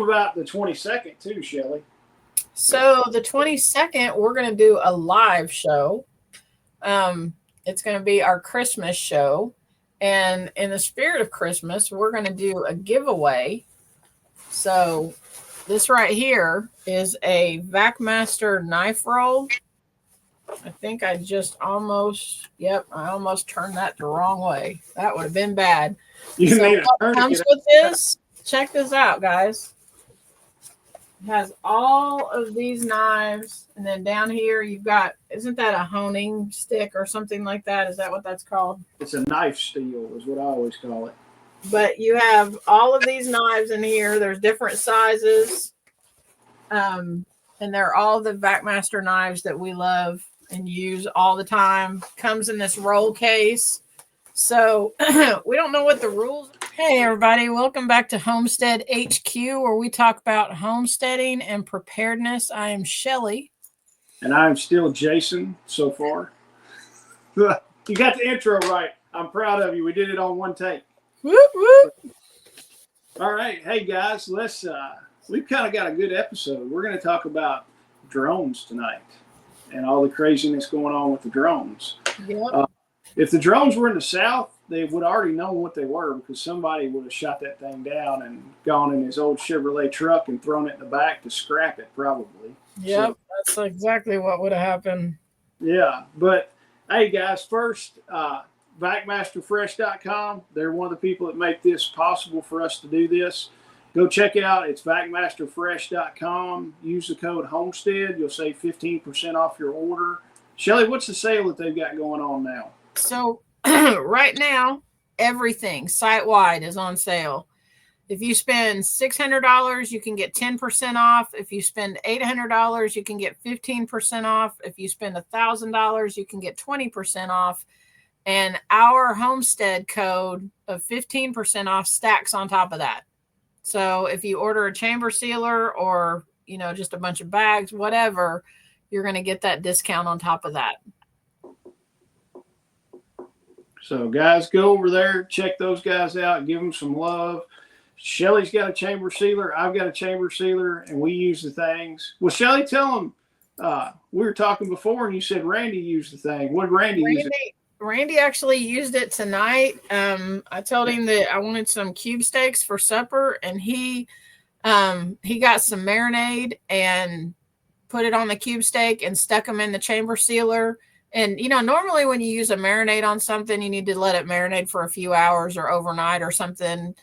about the 22nd too, Shelly. So the 22nd, we're going to do a live show. It's going to be our Christmas show. And in the spirit of Christmas, we're going to do a giveaway. So this right here is a VacMaster knife roll. I think I almost turned that the wrong way. That would have been bad. So what comes with this? Check this out, guys. It has all of these knives, and then down here you've got, isn't that a honing stick or something like that? Is that what that's called? It's a knife steel is what I always call it. But you have all of these knives in here. There's different sizes. And they're all the VacMaster knives that we love and use all the time. Comes in this roll case. So we don't know what the rules are. Hey, everybody. Welcome back to Homestead HQ, where we talk about homesteading and preparedness. I am Shelly. And I'm still Jason so far. You got the intro right. I'm proud of you. We did it on one take. Whoop, whoop. All right. Hey, guys, we've kind of got a good episode. We're going to talk about drones tonight and all the craziness going on with the drones. Yep. If the drones were in the South, they would already know what they were, because somebody would have shot that thing down and gone in his old Chevrolet truck and thrown it in the back to scrap it, probably. Yep, so, that's exactly what would have happened. Yeah, but hey, guys, first, VacMasterFresh.com. They're one of the people that make this possible for us to do this. Go check it out. It's VacMasterFresh.com. Use the code Homestead. You'll save 15% off your order. Shelly, what's the sale that they've got going on now? So right now, everything site-wide is on sale. If you spend $600, you can get 10% off. If you spend $800, you can get 15% off. If you spend $1,000, you can get 20% off. And our Homestead code of 15% off stacks on top of that. So if you order a chamber sealer or, just a bunch of bags, whatever, you're going to get that discount on top of that. So, guys, go over there, check those guys out, give them some love. Shelly's got a chamber sealer. I've got a chamber sealer, and we use the things. Well, Shelly, tell them, we were talking before, and you said Randy used the thing. What did Randy use it? Randy actually used it tonight. I told him that I wanted some cube steaks for supper, and he got some marinade and put it on the cube steak and stuck them in the chamber sealer. And, normally when you use a marinade on something, you need to let it marinate for a few hours or overnight or something.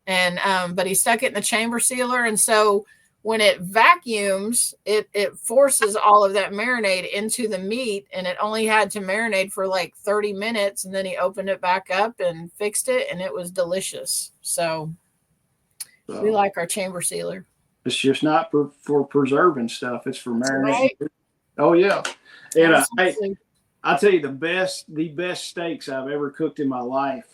And, but he stuck it in the chamber sealer. And so when it vacuums, it forces all of that marinade into the meat, and it only had to marinate for like 30 minutes. And then he opened it back up and fixed it, and it was delicious. So we like our chamber sealer. It's just not for preserving stuff. It's for marinating. Right. Oh, yeah. And I'll tell you, the best steaks I've ever cooked in my life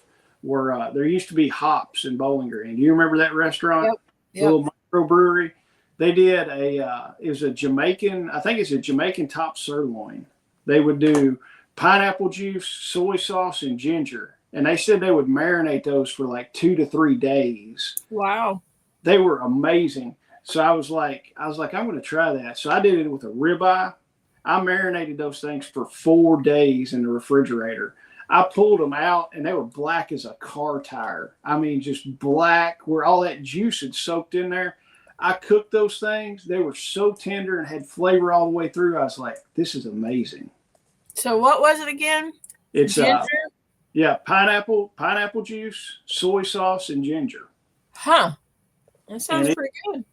were, there used to be Hops in Bowling Green. Do you remember that restaurant? Yep. Little microbrewery. They did it was a Jamaican, I think it's a Jamaican top sirloin. They would do pineapple juice, soy sauce, and ginger. And they said they would marinate those for like 2 to 3 days. Wow. They were amazing. So I was like, I'm going to try that. So I did it with a ribeye. I marinated those things for 4 days in the refrigerator. I pulled them out, and they were black as a car tire. I mean, just black, where all that juice had soaked in there. I cooked those things. They were so tender and had flavor all the way through. I was like, this is amazing. So what was it again? It's ginger? Pineapple juice, soy sauce, and ginger. Huh. That sounds pretty good.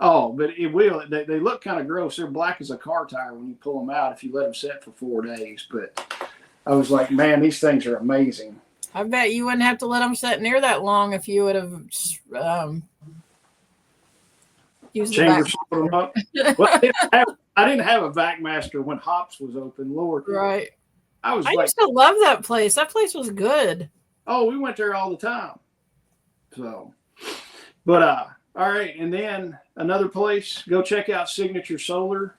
Oh, but it will. They look kind of gross. They're black as a car tire when you pull them out if you let them set for 4 days. But I was like, man, these things are amazing. I bet you wouldn't have to let them set near that long if you would have used chamber the them up. Well, I didn't have a VacMaster when Hops was open. Lord, right. I used to love that place. That place was good. Oh, we went there all the time. So, but all right, and then another place, go check out Signature Solar.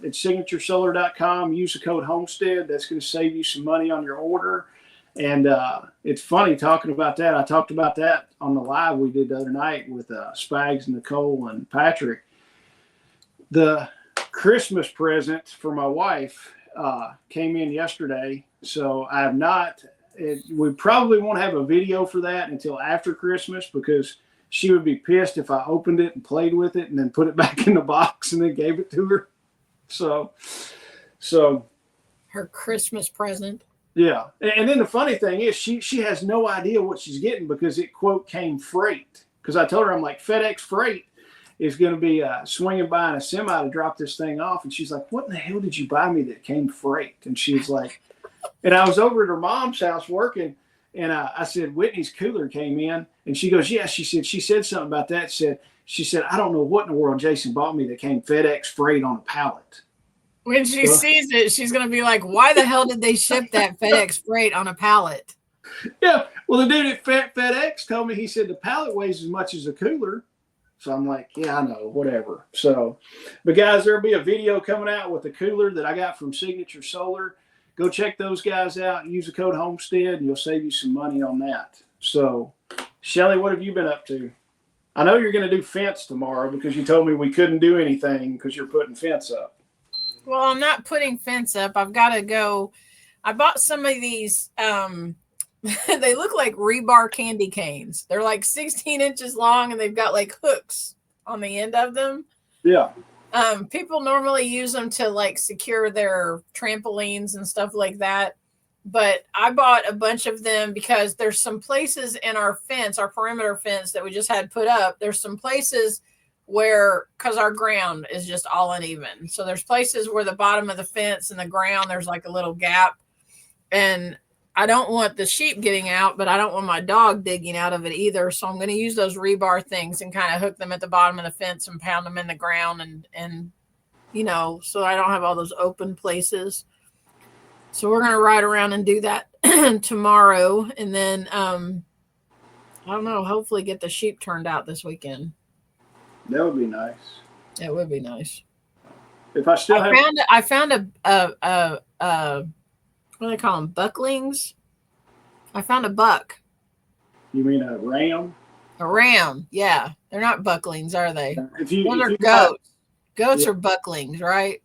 It's signaturesolar.com. Use the code Homestead. That's going to save you some money on your order. And it's funny talking about that. I talked about that on the live we did the other night with Spags, Nicole, and Patrick. The Christmas present for my wife came in yesterday. So I have not, we probably won't have a video for that until after Christmas, because she would be pissed if I opened it and played with it and then put it back in the box and then gave it to her. So her Christmas present. Yeah. And then the funny thing is she has no idea what she's getting, because it, quote, came freight. Because I told her, I'm like, FedEx Freight is going to be swinging by in a semi to drop this thing off. And she's like, what in the hell did you buy me that came freight? And she was like, and I was over at her mom's house working, and I said, Whitney's cooler came in. And she goes, yeah. She said something about that. She said, I don't know what in the world Jason bought me that came FedEx Freight on a pallet. When she sees it, she's going to be like, why the hell did they ship that FedEx Freight on a pallet? Yeah. Well, the dude at FedEx told me, he said the pallet weighs as much as a cooler. So I'm like, yeah, I know, whatever. So, but guys, there'll be a video coming out with the cooler that I got from Signature Solar. Go check those guys out. Use the code Homestead, and you'll save you some money on that. So, Shelly, what have you been up to? I know you're going to do fence tomorrow, because you told me we couldn't do anything because you're putting fence up. Well, I'm not putting fence up. I've got to go. I bought some of these. They look like rebar candy canes. They're like 16 inches long, and they've got like hooks on the end of them. Yeah. People normally use them to like secure their trampolines and stuff like that. But I bought a bunch of them because there's some places in our fence, our perimeter fence that we just had put up. There's some places where, because our ground is just all uneven. So there's places where the bottom of the fence and the ground, there's like a little gap. And I don't want the sheep getting out, but I don't want my dog digging out of it either. So I'm going to use those rebar things and kind of hook them at the bottom of the fence and pound them in the ground and you know, so I don't have all those open places. So we're going to ride around and do that tomorrow. And then, I don't know, hopefully get the sheep turned out this weekend. That would be nice. It would be nice. If I still I found a what do they call them? Bucklings. I found a buck. You mean a ram? A ram. Yeah. They're not bucklings, are they? Well, they're goats. Goats are bucklings, right?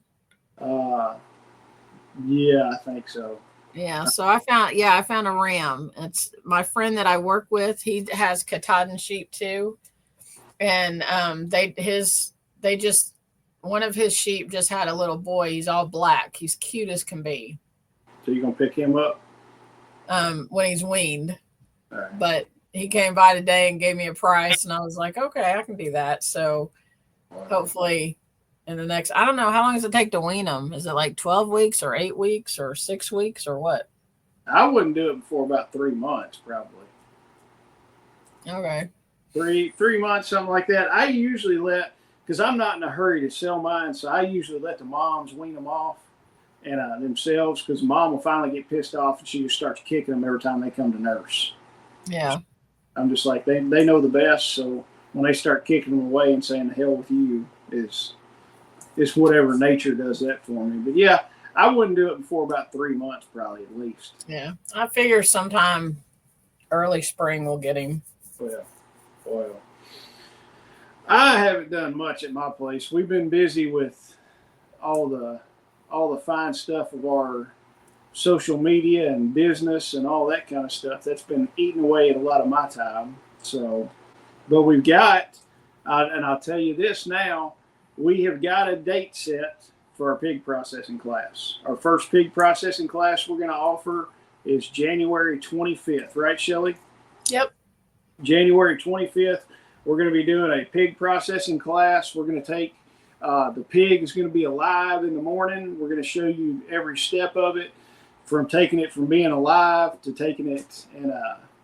Yeah, I think so. Yeah. So I found a ram. It's my friend that I work with. He has Katahdin sheep too. And one of his sheep just had a little boy. He's all black. He's cute as can be. So you're gonna pick him up? When he's weaned. All right. But he came by today and gave me a price, and I was like, okay, I can do that. So hopefully in the next, I don't know, how long does it take to wean them? Is it like 12 weeks or 8 weeks or 6 weeks or what? I wouldn't do it before about 3 months, probably. Okay. Three months, something like that. I usually because I'm not in a hurry to sell mine, so I usually let the moms wean them off and themselves, because mom will finally get pissed off and she just starts kicking them every time they come to nurse. Yeah. I'm just like, they know the best, so when they start kicking them away and saying the hell with you, it's whatever, nature does that for me. But yeah, I wouldn't do it before about 3 months, probably, at least. Yeah. I figure sometime early spring we'll get him. Well, I haven't done much at my place. We've been busy with all the fine stuff of our social media and business and all that kind of stuff. That's been eating away at a lot of my time. So, but we've got, and I'll tell you this now, we have got a date set for our pig processing class. Our first pig processing class we're going to offer is January 25th, right, Shelly? Yep. January 25th, we're going to be doing a pig processing class. We're going to take, the pig is going to be alive in the morning. We're going to show you every step of it, from taking it from being alive to taking it and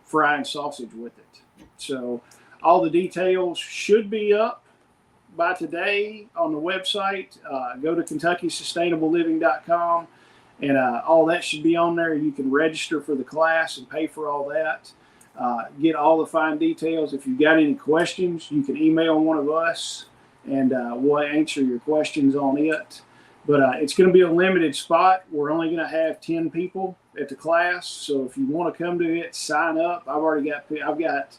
frying sausage with it. So all the details should be up by today on the website. Go to KentuckySustainableLiving.com, and all that should be on there. You can register for the class and pay for all that. Get all the fine details. If you've got any questions, you can email one of us, and we'll answer your questions on it. But it's going to be a limited spot. We're only going to have 10 people at the class. So if you want to come to it, sign up. I've got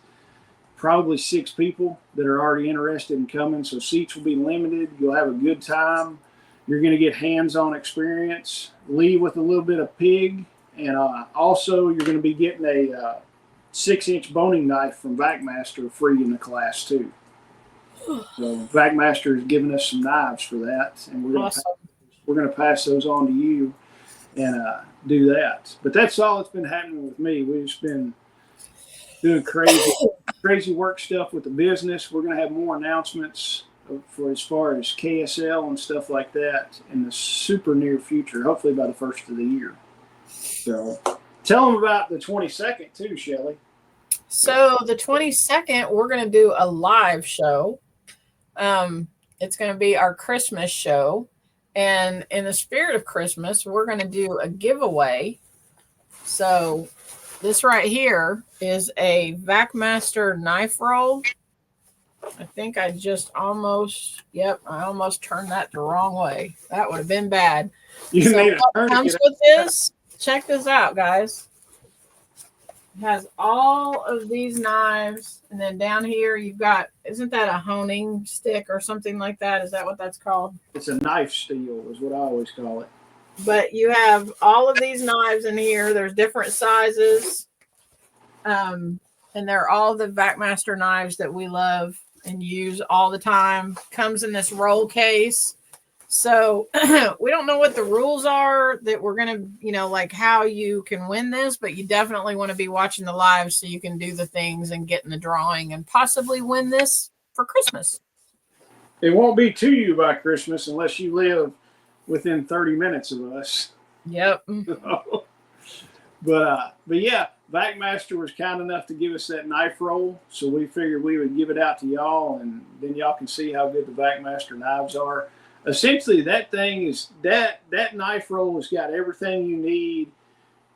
probably 6 people that are already interested in coming. So seats will be limited. You'll have a good time. You're going to get hands-on experience. Leave with a little bit of pig. And also you're going to be getting a 6-inch boning knife from VacMaster free in the class too. So VacMaster has given us some knives for that. And we're going to pass those on to you and do that. But that's all that's been happening with me. We've just been doing crazy work stuff with the business. We're going to have more announcements for as far as KSL and stuff like that in the super near future, hopefully by the first of the year. So tell them about the 22nd too, Shelly. So the 22nd, we're going to do a live show. It's going to be our Christmas show. And in the spirit of Christmas, we're going to do a giveaway. So this right here is a VacMaster knife roll. I think I almost turned that the wrong way. That would have been bad. So what comes with this? Check this out, guys. It has all of these knives, and then down here you've got, isn't that a honing stick or something like that? Is that what that's called? It's a knife steel is what I always call it. But you have all of these knives in here. There's different sizes. And they're all the VacMaster knives that we love and use all the time. Comes in this roll case. So we don't know what the rules are that we're going to, like how you can win this, but you definitely want to be watching the live so you can do the things and get in the drawing and possibly win this for Christmas. It won't be to you by Christmas unless you live within 30 minutes of us. Yep. But yeah, VacMaster was kind enough to give us that knife roll. So we figured we would give it out to y'all, and then y'all can see how good the VacMaster knives are. Essentially, that knife roll has got everything you need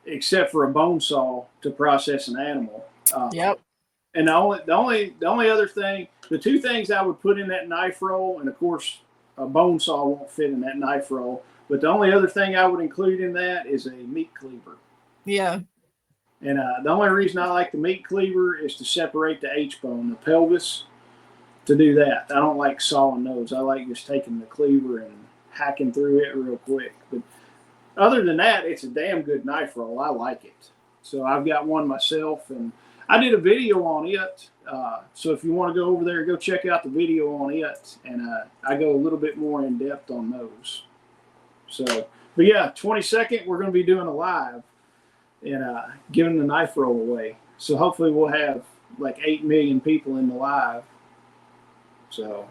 except for a bone saw to process an animal. Yep. And the only other thing, the 2 things I would put in that knife roll, and of course, a bone saw won't fit in that knife roll, but the only other thing I would include in that is a meat cleaver. Yeah. And the only reason I like the meat cleaver is to separate the H-bone, the pelvis, to do that. I don't like sawing those. I like just taking the cleaver and hacking through it real quick. But other than that, it's a damn good knife roll. I like it. So I've got one myself, and I did a video on it. So if you want to go over there, go check out the video on it. And I go a little bit more in depth on those. So, but yeah, 22nd, we're going to be doing a live and giving the knife roll away. So hopefully we'll have like 8 million people in the live. So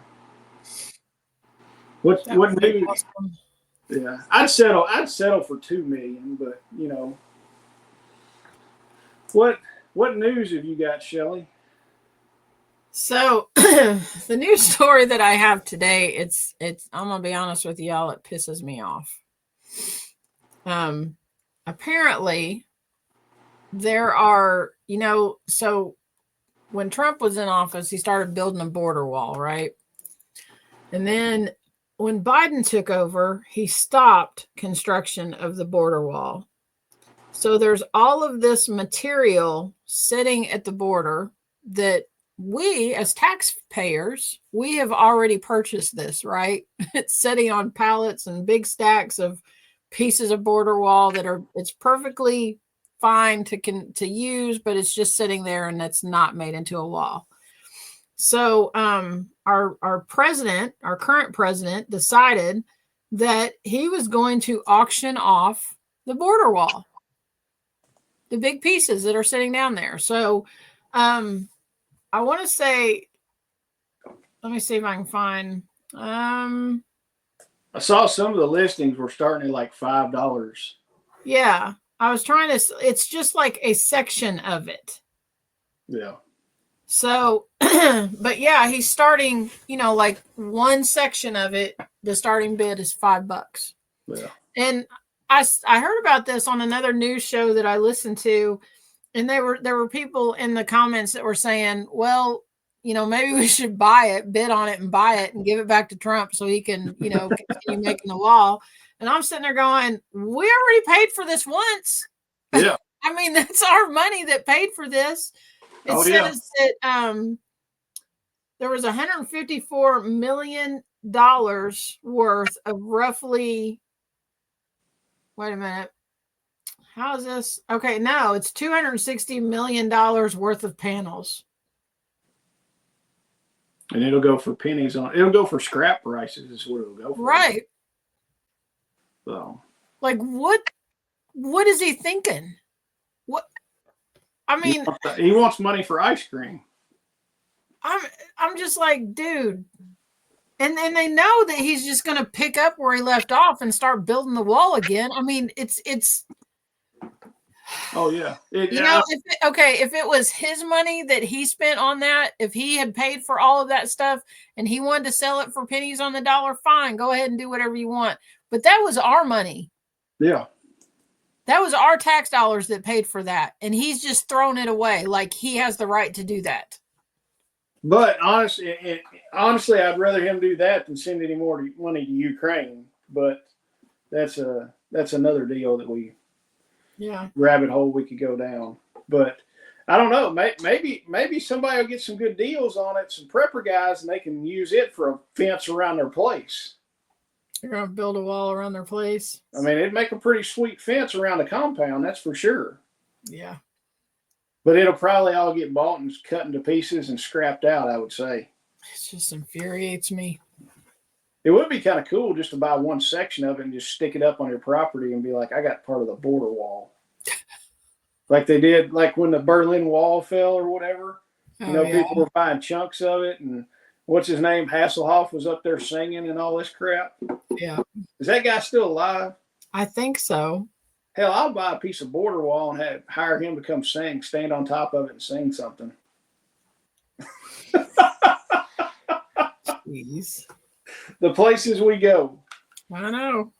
what news? Awesome. Yeah, I'd settle for 2 million, but what news have you got, Shelly? So the news story that I have today, it's I'm gonna be honest with y'all, it pisses me off. Apparently there are, so when Trump was in office, he started building a border wall, right? And then when Biden took over, he stopped construction of the border wall. So there's all of this material sitting at the border that we as taxpayers, we have already purchased this, right? It's sitting on pallets and big stacks of pieces of border wall it's perfectly fine to use, but it's just sitting there and it's not made into a wall. So our current president decided that he was going to auction off the border wall, the big pieces that are sitting down there. So I want to say, let me see if I can find. I saw some of the listings were starting at like $5. Yeah, I was trying to. It's just like a section of it. Yeah. So, but yeah, he's starting. Like one section of it. The starting bid is $5. Yeah. And I heard about this on another news show that I listened to, and there were people in the comments that were saying, well, maybe we should buy it, bid on it and buy it and give it back to Trump so he can, continue making the wall. And I'm sitting there going, we already paid for this once. Yeah. I mean, that's our money that paid for this. It says that there was $154 million worth of roughly, wait a minute. How is this? Okay, no, it's $260 million worth of panels. And it'll go for pennies it'll go for scrap prices is what it'll go for. Right. So. Like, what is he thinking? What? I mean, he wants money for ice cream. I'm just like, dude. And they know that he's just going to pick up where he left off and start building the wall again. I mean, it's. Oh yeah. If it was his money that he spent on that, if he had paid for all of that stuff and he wanted to sell it for pennies on the dollar, fine, go ahead and do whatever you want. But that was our money. Yeah. That was our tax dollars that paid for that. And he's just thrown it away like he has the right to do that. But honestly, I'd rather him do that than send any more money to Ukraine. But that's another deal that rabbit hole we could go down. But I don't know. Maybe somebody will get some good deals on it, some prepper guys, and they can use it for a fence around their place. They're going to build a wall around their place. I mean, it'd make a pretty sweet fence around the compound, that's for sure. Yeah. But it'll probably all get bought and cut into pieces and scrapped out, I would say. It just infuriates me. It would be kind of cool just to buy one section of it and just stick it up on your property and be like, I got part of the border wall. Like they did, like when the Berlin Wall fell or whatever. People were buying chunks of it. And what's his name? Hasselhoff was up there singing and all this crap. Yeah. Is that guy still alive? I think so. Hell, I'll buy a piece of border wall and hire him to come sing, stand on top of it and sing something. Jeez. The places we go. I know.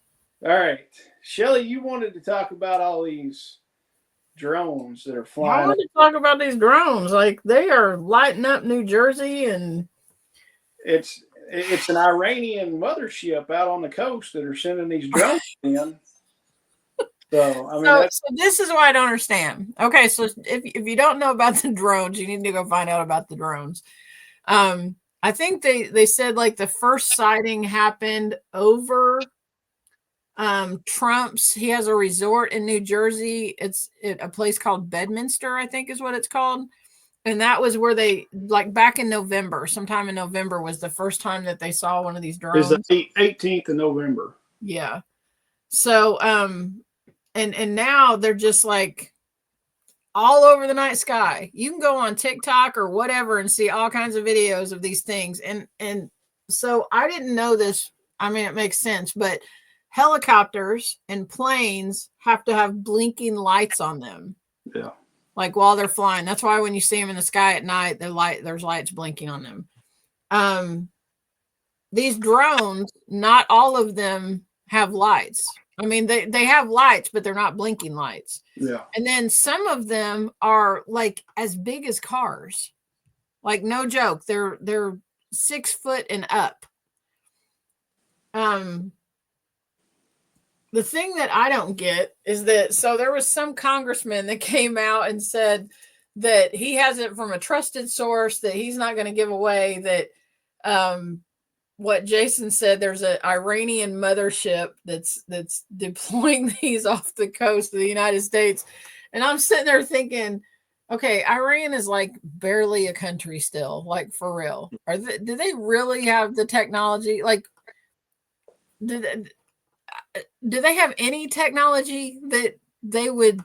All right. Shelly, you wanted to talk about all these drones that are flying. I wanted to talk about these drones. Like, they are lighting up New Jersey, and it's an Iranian mothership out on the coast that are sending these drones in. So this is what I don't understand. Okay, so if you don't know about the drones, you need to go find out about the drones. I think they said like the first sighting happened over Trump's. He has a resort in New Jersey. It's a place called Bedminster, I think is what it's called. And that was where they, like back in November, sometime in November was the first time that they saw one of these drones. It's the 18th of November. Yeah. So, and now they're just like all over the night sky. You can go on TikTok or whatever and see all kinds of videos of these things. And so I didn't know this. I mean, it makes sense, but helicopters and planes have to have blinking lights on them. Yeah. Like while they're flying. That's why when you see them in the sky at night, there's lights blinking on them. These drones, not all of them have lights. I mean, they have lights, but they're not blinking lights. Yeah. And then some of them are like as big as cars. Like no joke. They're 6 foot and up. The thing that I don't get is that, so there was some congressman that came out and said that he has it from a trusted source, that he's not going to give away, that what Jason said, there's an Iranian mothership that's deploying these off the coast of the United States. And I'm sitting there thinking, okay, Iran is like barely a country still, like for real. Do they really have the technology? Like, do they have any technology that they would?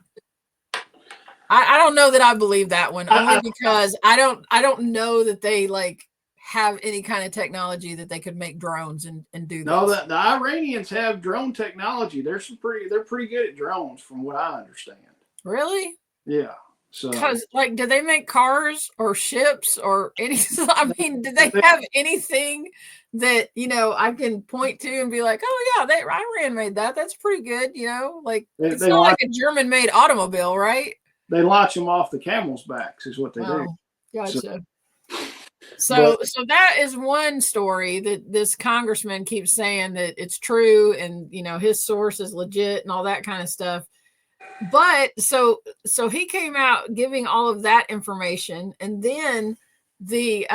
I don't know that I believe that one, only because I don't know that they like have any kind of technology that they could make drones and do no, this. the Iranians have drone technology. They're pretty good at drones, from what I understand. Really? Yeah. So, because like, do they make cars or ships or anything? I mean, do they have anything that, I can point to and be like, oh yeah, Iran made that. That's pretty good. Like it's not like a German made automobile, right? They launch them off the camels' backs is what they do. Gotcha. So, So that is one story that this congressman keeps saying that it's true, and his source is legit and all that kind of stuff. But so he came out giving all of that information, and then the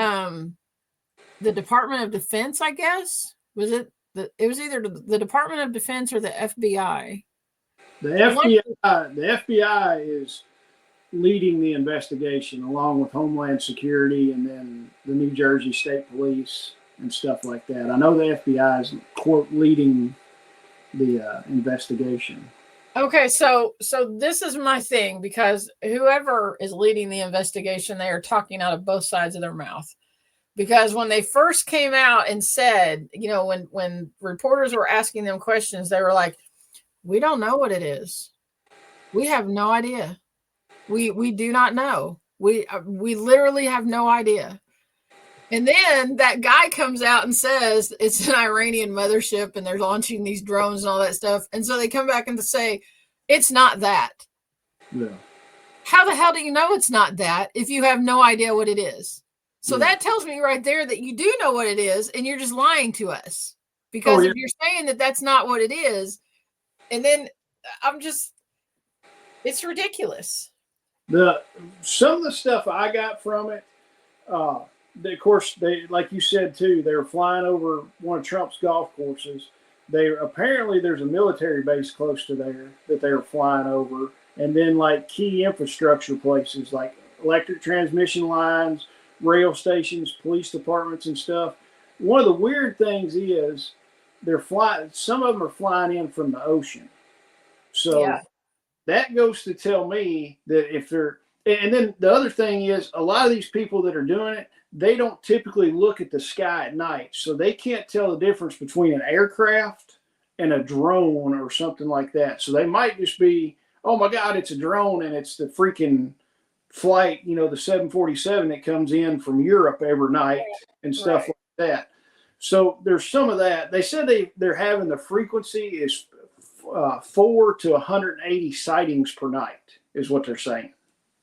Department of Defense, I guess, it was either the Department of Defense or the FBI. The FBI is leading the investigation along with Homeland Security and then the New Jersey State Police and stuff like that. I know the FBI is, quote, leading the investigation. Okay, so this is my thing, because whoever is leading the investigation, they are talking out of both sides of their mouth. Because when they first came out and said, when reporters were asking them questions, they were like, we don't know what it is. We have no idea. We do not know. We literally have no idea. And then that guy comes out and says it's an Iranian mothership and they're launching these drones and all that stuff. And so they come back and say, it's not that. Yeah. How the hell do you know it's not that if you have no idea what it is? So that tells me right there that you do know what it is and you're just lying to us. Because if you're saying that that's not what it is, and then it's ridiculous. Some of the stuff I got from it, of course, they, like you said too, they were flying over one of Trump's golf courses. Apparently there's a military base close to there that they were flying over, and then like key infrastructure places like electric transmission lines, rail stations, police departments, and stuff. One of the weird things is some of them are flying in from the ocean, so that goes to tell me that if they're. And then the other thing is, a lot of these people that are doing it, they don't typically look at the sky at night. So they can't tell the difference between an aircraft and a drone or something like that. So they might just be, oh my God, it's a drone and it's the freaking flight, the 747 that comes in from Europe every night and stuff like that. So there's some of that. They said they're having the frequency is 4 to 180 sightings per night is what they're saying.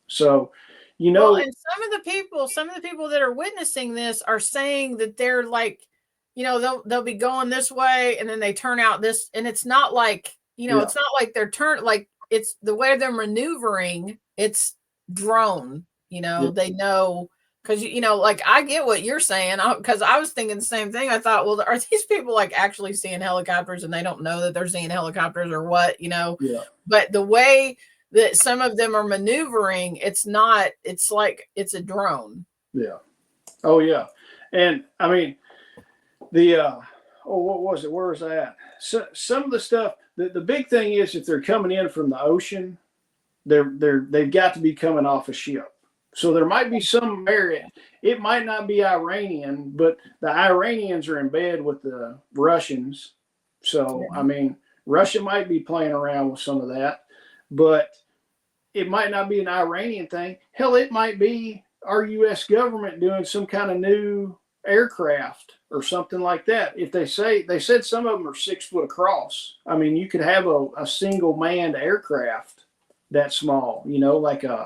So, and some of the people that are witnessing this are saying that they're like, they'll be going this way and then they turn out this, and it's not like, it's not like they're it's the way they're maneuvering. It's drone, they know, because, like I get what you're saying, because I was thinking the same thing. I thought, well, are these people like actually seeing helicopters and they don't know that they're seeing helicopters or what, But the way that some of them are maneuvering, it's like it's a drone. Yeah. Oh yeah. And I mean, what was it? Where was I at? So, some of the stuff, the big thing is if they're coming in from the ocean, they've got to be coming off a ship. So there might be some merit. It might not be Iranian, but the Iranians are in bed with the Russians. So, I mean, Russia might be playing around with some of that. But it might not be an Iranian thing. Hell, it might be our U.S. government doing some kind of new aircraft or something like that. If they said some of them are 6 foot across. I mean, you could have a single manned aircraft that small, like a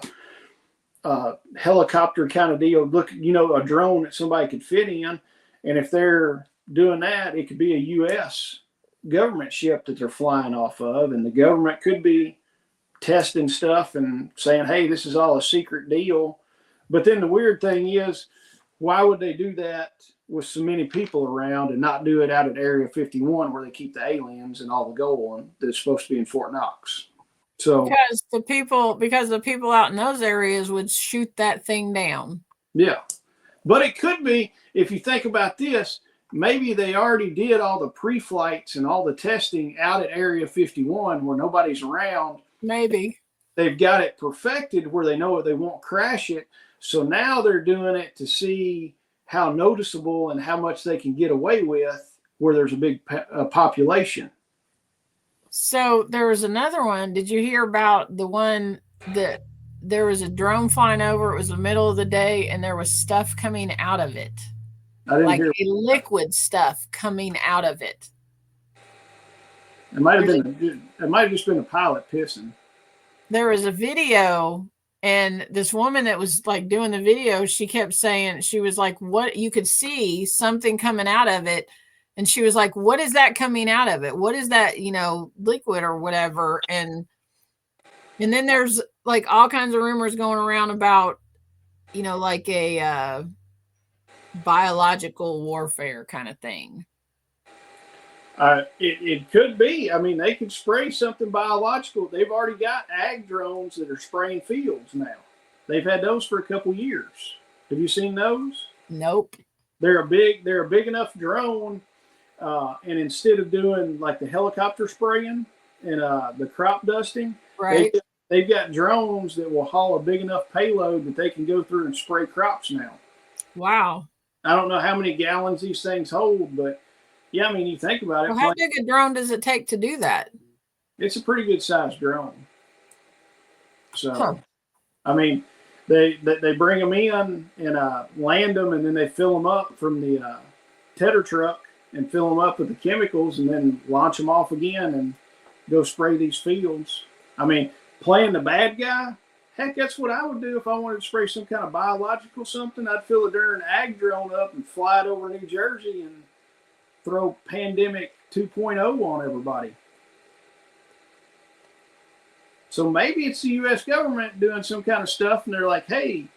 helicopter kind of deal. Look, a drone that somebody could fit in. And if they're doing that, it could be a U.S. government ship that they're flying off of, and the government could be testing stuff and saying, hey, this is all a secret deal. But then the weird thing is, why would they do that with so many people around and not do it out at Area 51 where they keep the aliens and all the gold that's supposed to be in Fort Knox? So because the people out in those areas would shoot that thing down. Yeah. But it could be, if you think about this, maybe they already did all the pre-flights and all the testing out at Area 51 where nobody's around. Maybe. They've got it perfected where they know they won't crash it. So now they're doing it to see how noticeable and how much they can get away with where there's a big population. So there was another one. Did you hear about the one that there was a drone flying over? It was the middle of the day and there was stuff coming out of it. I didn't hear a liquid stuff coming out of it. It might have just been a pilot pissing. There was a video, And this woman that was like doing the video, she kept saying, she was like, what, you could see something coming out of it. And she was like, what is that coming out of it? What is that, liquid or whatever? And then there's like all kinds of rumors going around about, like a biological warfare kind of thing. It could be. I mean, they could spray something biological. They've already got ag drones that are spraying fields now. They've had those for a couple years. Have you seen those? Nope. They're a big enough drone, and instead of doing like the helicopter spraying and the crop dusting, right? They've got drones that will haul a big enough payload that they can go through and spray crops now. Wow. I don't know how many gallons these things hold, but yeah, I mean, you think about it. Well, how big a drone does it take to do that? It's a pretty good sized drone. So, I mean, they bring them in and land them, and then they fill them up from the tedder truck and fill them up with the chemicals, and then launch them off again and go spray these fields. I mean, playing the bad guy, heck, that's what I would do if I wanted to spray some kind of biological something. I'd fill a darn ag drone up and fly it over New Jersey and throw Pandemic 2.0 on everybody. So maybe it's the U.S. government doing some kind of stuff, and they're like, hey,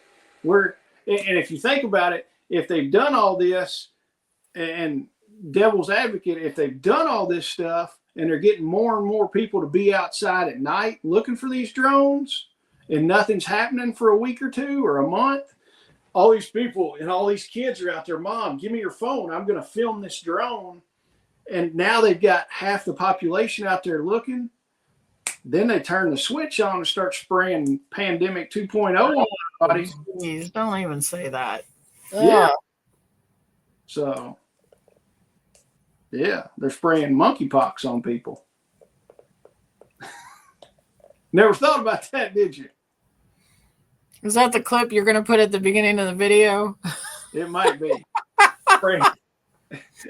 and if you think about it, if they've done all this, and devil's advocate, if they've done all this stuff, and they're getting more and more people to be outside at night looking for these drones, and nothing's happening for a week or two or a month, all these people and all these kids are out there, Mom, give me your phone. I'm going to film this drone. And now they've got half the population out there looking. Then they turn the switch on and start spraying Pandemic 2.0 on everybody. Please don't even say that. Yeah. So, yeah, they're spraying monkeypox on people. Never thought about that, did you? Is that the clip you're going to put at the beginning of the video? It might be.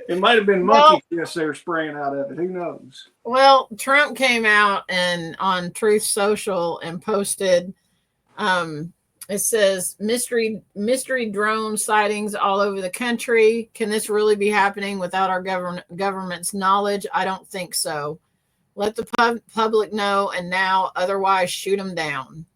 It might have been monkey piss they were spraying out of it. Who knows? Well, Trump came out and on Truth Social and posted, it says, mystery drone sightings all over the country. Can this really be happening without our government's knowledge? I don't think so. Let the public know, and now otherwise shoot them down.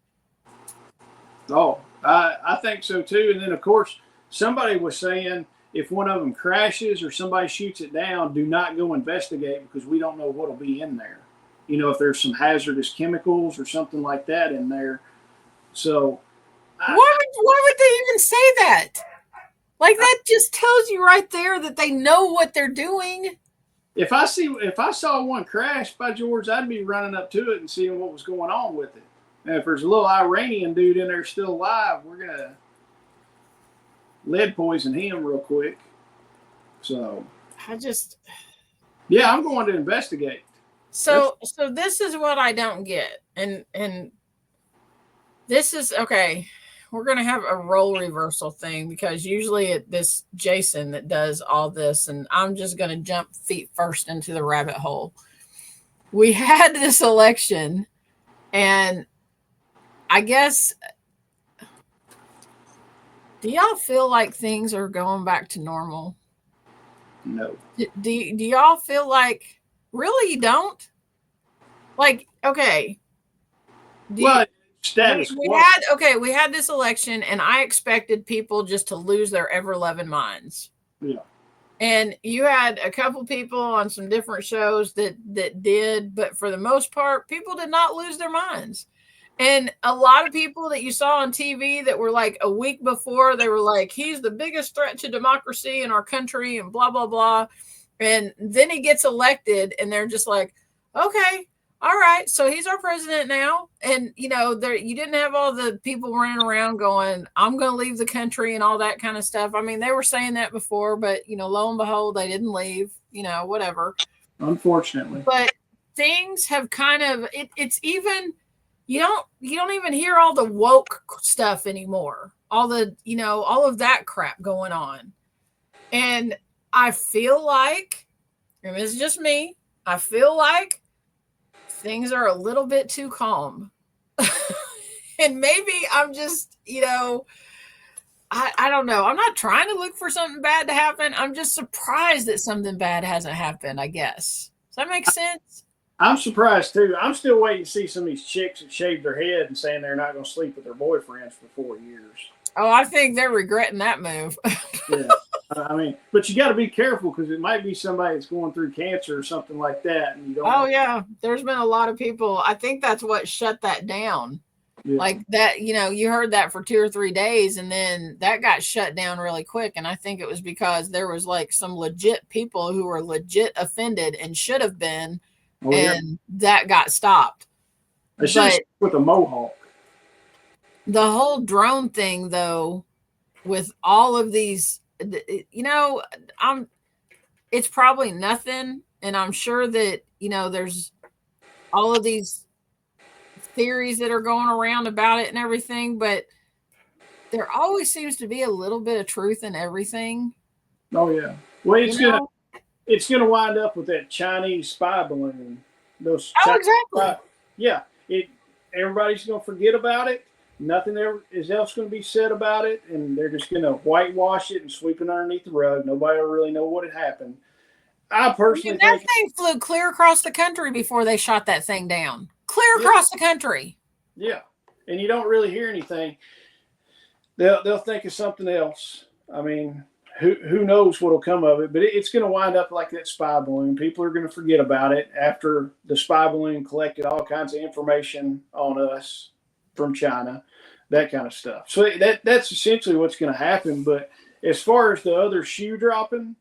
Oh, I think so too. And then, of course, somebody was saying if one of them crashes or somebody shoots it down, do not go investigate because we don't know what will be in there. If there's some hazardous chemicals or something like that in there. So, why would they even say that? Like, that just tells you right there that they know what they're doing. If I saw one crash, by George, I'd be running up to it and seeing what was going on with it. And if there's a little Iranian dude in there still alive, we're going to lead poison him real quick. So, yeah, I'm going to investigate. So this is what I don't get. And this is, okay, we're going to have a role reversal thing because usually it's Jason that does all this, and I'm just going to jump feet first into the rabbit hole. We had this election, and I guess, do y'all feel like things are going back to normal? No. Do y'all feel like, really, you don't? Like, okay. Status quo. We had this election, and I expected people just to lose their ever-loving minds. Yeah. And you had a couple people on some different shows that did, but for the most part, people did not lose their minds. And a lot of people that you saw on TV that were like a week before, they were like, he's the biggest threat to democracy in our country and blah, blah, blah. And then he gets elected and they're just like, okay, all right, so he's our president now. And, you didn't have all the people running around going, I'm going to leave the country and all that kind of stuff. I mean, they were saying that before, but, lo and behold, they didn't leave, whatever. Unfortunately. But things have kind of, it's even... You don't even hear all the woke stuff anymore. All the, all of that crap going on. And I feel like, and it's just me, I feel like things are a little bit too calm. And maybe I'm just, I don't know. I'm not trying to look for something bad to happen. I'm just surprised that something bad hasn't happened, I guess. Does that make sense? I'm surprised too. I'm still waiting to see some of these chicks that shave their head and saying they're not going to sleep with their boyfriends for 4 years. Oh, I think they're regretting that move. Yeah. I mean, but you got to be careful because it might be somebody that's going through cancer or something like that. And you don't. Oh, yeah. There's been a lot of people. I think that's what shut that down. Yeah. Like that, you heard that for 2 or 3 days and then that got shut down really quick. And I think it was because there was like some legit people who were legit offended and should have been. And that got stopped. But with a mohawk. The whole drone thing, though, with all of these, it's probably nothing. And I'm sure that, there's all of these theories that are going around about it and everything, but there always seems to be a little bit of truth in everything. Oh, yeah. Well, it's gonna wind up with that Chinese spy balloon. Those exactly. Yeah. Everybody's gonna forget about it. Nothing else going to be said about it, and they're just going to whitewash it and sweep it underneath the rug. Nobody will really know what had happened. I personally think that thing flew clear across the country before they shot that thing down. Clear across the country. Yeah, and you don't really hear anything. They'll think of something else. I mean, who knows what'll come of it? But it's going to wind up like that spy balloon. People are going to forget about it after the spy balloon collected all kinds of information on us from China, that kind of stuff. So that's essentially what's going to happen. But as far as the other shoe dropping,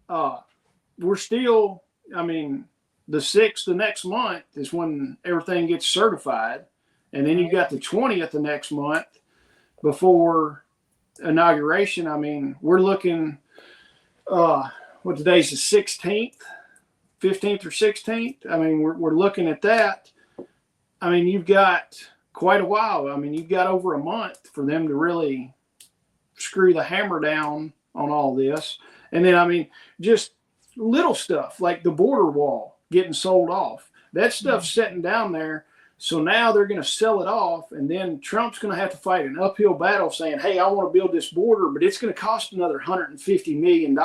we're still, the 6th the next month is when everything gets certified. And then you've got the 20th the next month before inauguration. We're looking, what today's the 16th, 15th or 16th. We're looking at that. You've got quite a while. You've got over a month for them to really screw the hammer down on all this. And then, just little stuff like the border wall getting sold off. That stuff's sitting down there. So now they're going to sell it off. And then Trump's going to have to fight an uphill battle saying, hey, I want to build this border, but it's going to cost another $150 million.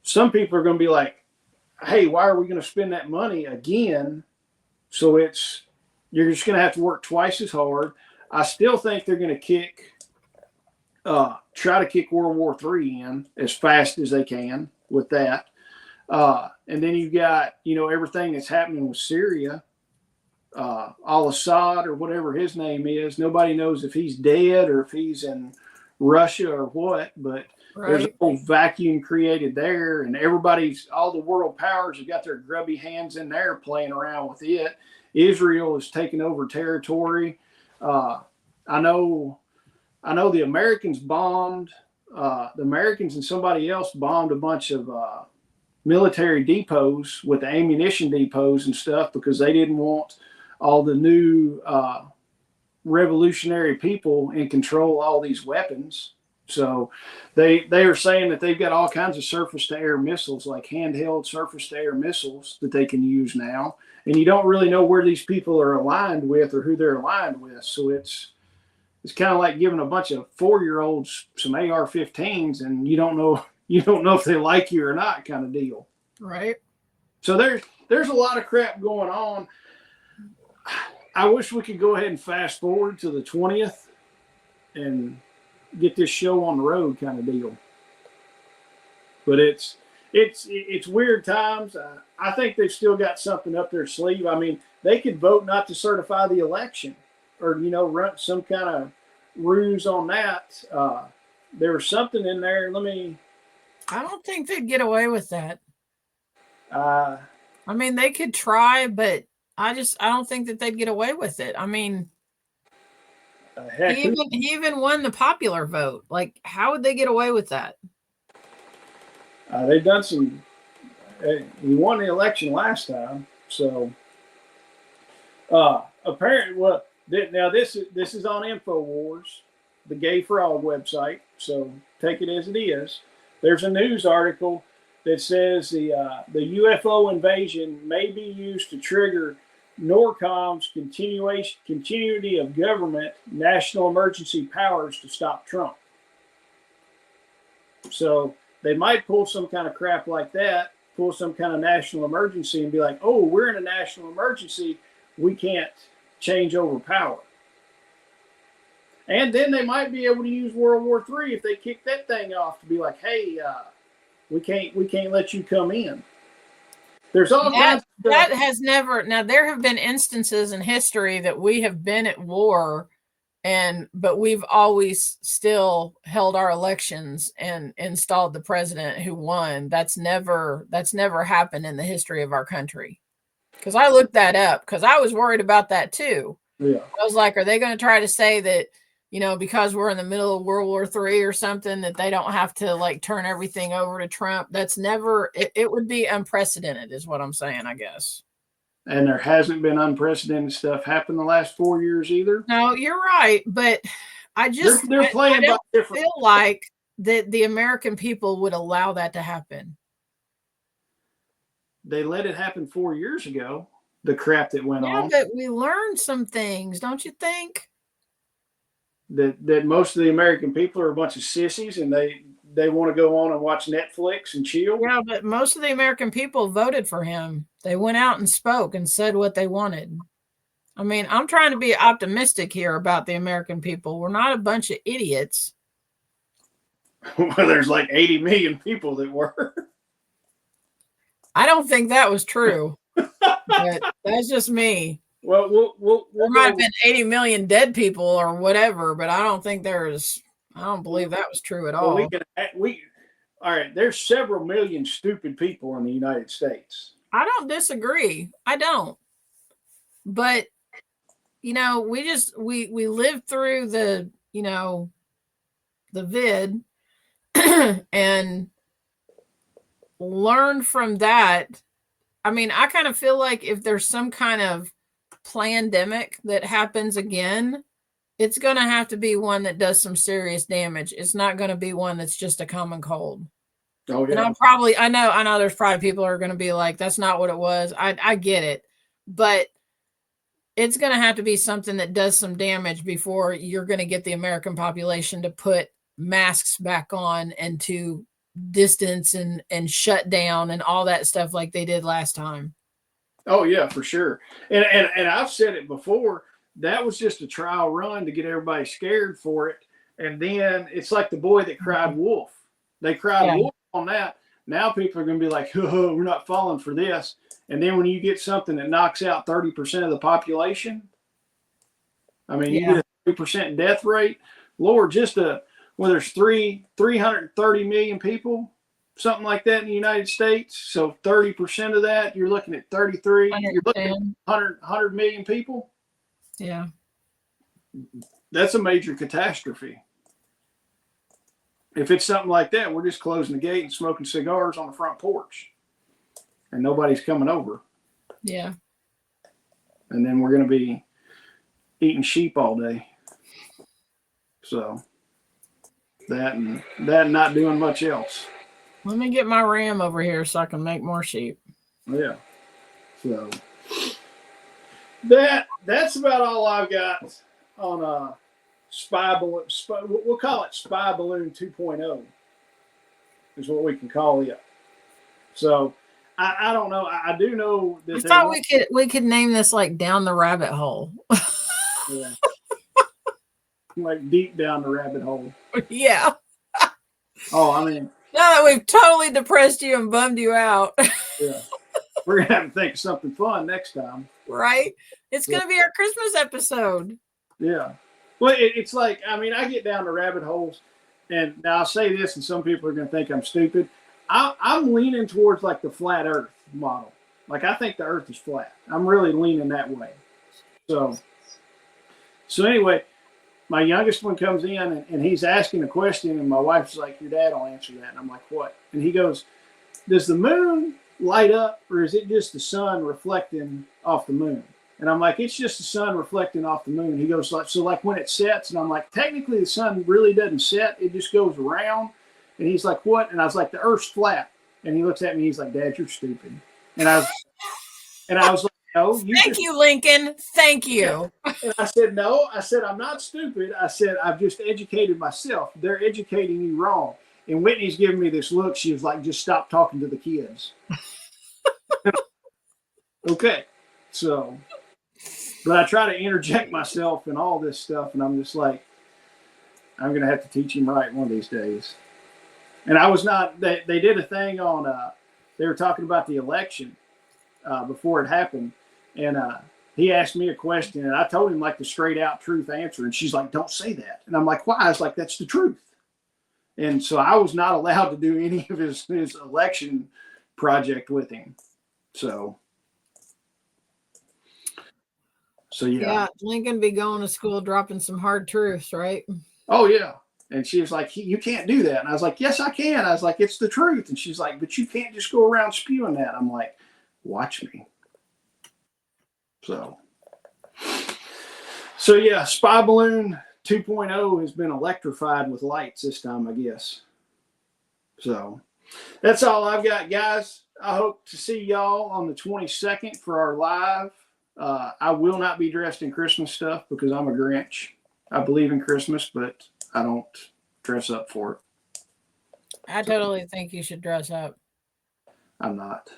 Some people are going to be like, hey, why are we going to spend that money again? So you're just going to have to work twice as hard. I still think they're going to try to kick World War III in as fast as they can with that. And then you've got, everything that's happening with Syria, al-Assad or whatever his name is. Nobody knows if he's dead or if he's in Russia or what, but there's a whole vacuum created there. And all the world powers have got their grubby hands in there playing around with it. Israel is taking over territory. I know the Americans bombed, the Americans and somebody else bombed a bunch of military depots with the ammunition depots and stuff because they didn't want all the new revolutionary people in control of all these weapons. So they are saying that they've got all kinds of surface-to-air missiles, like handheld surface-to-air missiles that they can use now. And you don't really know where these people are aligned with or who they're aligned with. So it's kind of like giving a bunch of 4-year-olds some AR-15s, and you don't know if they like you or not, kind of deal. Right. So there's a lot of crap going on. I wish we could go ahead and fast forward to the 20th and get this show on the road, kind of deal. But it's weird times. I think they've still got something up their sleeve. They could vote not to certify the election or, run some kind of ruse on that. There was something in there. I don't think they'd get away with that. They could try, but I don't think that they'd get away with it. He even won the popular vote. Like, how would they get away with that? They've done some. He won the election last time, so apparently, now this is on InfoWars, the Gay Frog website. So take it as it is. There's a news article that says the UFO invasion may be used to trigger NORCOM's continuity of government, national emergency powers to stop Trump. So they might pull some kind of crap like that, pull some kind of national emergency and be like, oh, we're in a national emergency. We can't change over power. And then they might be able to use World War III if they kick that thing off to be like, hey, we can't let you come in. There's all kinds of that has never. Now there have been instances in history that we have been at war, but we've always still held our elections and installed the president who won. That's never happened in the history of our country. Because I looked that up because I was worried about that too. Yeah, I was like, are they going to try to say that, because we're in the middle of World War III or something, that they don't have to like turn everything over to Trump? That's never, it would be unprecedented is what I'm saying, I guess. And there hasn't been unprecedented stuff happen the last 4 years either. No, you're right. But I just, they're playing by different. Feel like that the American people would allow that to happen. They let it happen 4 years ago, the crap that went on. Yeah, but we learned some things, don't you think? That most of the American people are a bunch of sissies and they want to go on and watch Netflix and chill. Yeah, but most of the American people voted for him. They went out and spoke and said what they wanted. I mean, I'm trying to be optimistic here about the American people. We're not a bunch of idiots. Well, there's like 80 million people that were. I don't think that was true. But that's just me. Well, there might have been 80 million dead people or whatever, but I don't believe that was true at all. All right, there's several million stupid people in the United States. I don't disagree. I don't. But, we lived through the vid and learned from that. I mean, I kind of feel like if there's some kind of plandemic that happens again, it's going to have to be one that does some serious damage. It's not going to be one that's just a common cold. Oh yeah. And I know there's probably people who are going to be like, that's not what it was. I get it, but it's going to have to be something that does some damage before you're going to get the American population to put masks back on and to distance and shut down and all that stuff like they did last time. Oh yeah, for sure. And I've said it before, that was just a trial run to get everybody scared for it. And then it's like the boy that cried wolf. They cried wolf on that. Now people are going to be like, oh, we're not falling for this. And then when you get something that knocks out 30% of the population, I mean, you get a 3% death rate. Lord, there's 330 million people, something like that in the United States. So 30% of that, you're looking at 33. You're looking at 100 million people. Yeah. That's a major catastrophe. If it's something like that, we're just closing the gate and smoking cigars on the front porch. And nobody's coming over. Yeah. And then we're going to be eating sheep all day. So that and not doing much else. Let me get my ram over here so I can make more sheep. Yeah. So that's about all I've got on spy balloon. We'll call it Spy Balloon 2.0 is what we can call it. So I don't know. I do know that. I thought we could name this like Down the Rabbit Hole. Yeah. Like deep down the rabbit hole. Yeah. Oh, I mean. Now that we've totally depressed you and bummed you out. Yeah. We're going to have to think of something fun next time. Right? It's going to be our Christmas episode. Yeah. Well, it's like, I mean, I get down the rabbit holes, and now I'll say this, and some people are going to think I'm stupid. I'm leaning towards like the flat earth model. Like, I think the earth is flat. I'm really leaning that way. So anyway, my youngest one comes in and he's asking a question, and my wife's like, your dad will answer that. And I'm like, what? And he goes, does the moon light up, or is it just the sun reflecting off the moon? And I'm like, it's just the sun reflecting off the moon. He goes, so like when it sets, and I'm like, technically the sun really doesn't set. It just goes around. And he's like, what? And I was like, the earth's flat. And he looks at me, he's like, Dad, you're stupid. And I was like, No, Thank you, Lincoln. Thank you. And I said, no. I said, I'm not stupid. I said, I've just educated myself. They're educating you wrong. And Whitney's giving me this look. She was like, just stop talking to the kids. Okay. So, but I try to interject myself in all this stuff. And I'm just like, I'm going to have to teach him right one of these days. And I was not, they did a thing on, they were talking about the election before it happened. And he asked me a question and I told him like the straight out truth answer. And she's like, don't say that. And I'm like, why? I was like, that's the truth. And so I was not allowed to do any of his election project with him. So yeah. Yeah, Lincoln be going to school dropping some hard truths, right? Oh, yeah. And she was like, you can't do that. And I was like, yes, I can. I was like, it's the truth. And she's like, but you can't just go around spewing that. I'm like, watch me. So yeah, Spy Balloon 2.0 has been electrified with lights this time, I guess. So that's all I've got, guys. I hope to see y'all on the 22nd for our live. I will not be dressed in Christmas stuff because I'm a Grinch. I believe in Christmas, but I don't dress up for it. I totally think you should dress up. I'm not.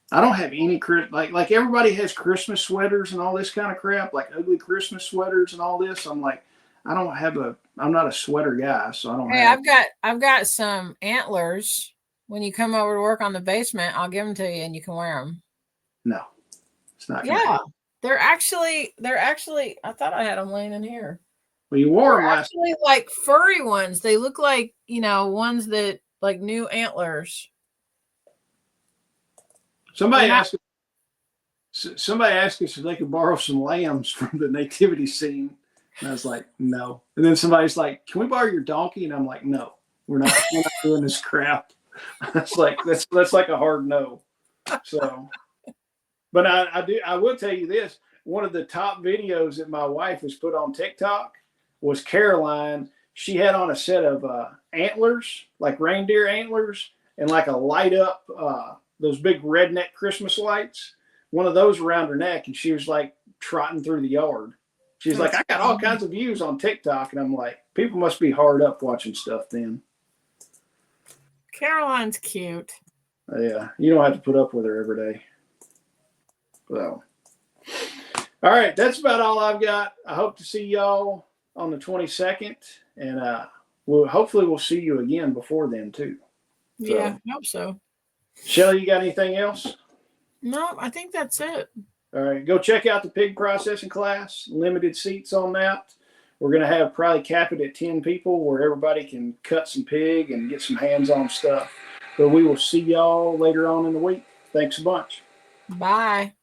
I don't have any like everybody has Christmas sweaters and all this kind of crap, like ugly Christmas sweaters and all this. I'm like, I'm not a sweater guy, so I don't. Hey, I've got some antlers. When you come over to work on the basement, I'll give them to you and you can wear them. No, it's not. Yeah, they're actually. I thought I had them laying in here. Well, you wore them last. Actually, like furry ones. They look like ones that like new antlers. Somebody asked us if they could borrow some lambs from the nativity scene. And I was like, no. And then somebody's like, can we borrow your donkey? And I'm like, no, we're not doing this crap. That's like, that's like a hard no. So, but I will tell you this. One of the top videos that my wife has put on TikTok was Caroline. She had on a set of antlers, like reindeer antlers, and like a light up, those big redneck Christmas lights, one of those around her neck. And she was like trotting through the yard. She's like, I got all kinds of views on TikTok. And I'm like, people must be hard up watching stuff then. Caroline's cute. Yeah. You don't have to put up with her every day. So, all right. That's about all I've got. I hope to see y'all on the 22nd. And hopefully we'll see you again before then too. So, yeah, I hope so. Shelly, you got anything else? No, I think that's it. All right, go check out the pig processing class. Limited seats on that. We're going to have probably cap it at 10 people where everybody can cut some pig and get some hands-on stuff. But we will see y'all later on in the week. Thanks a bunch. Bye.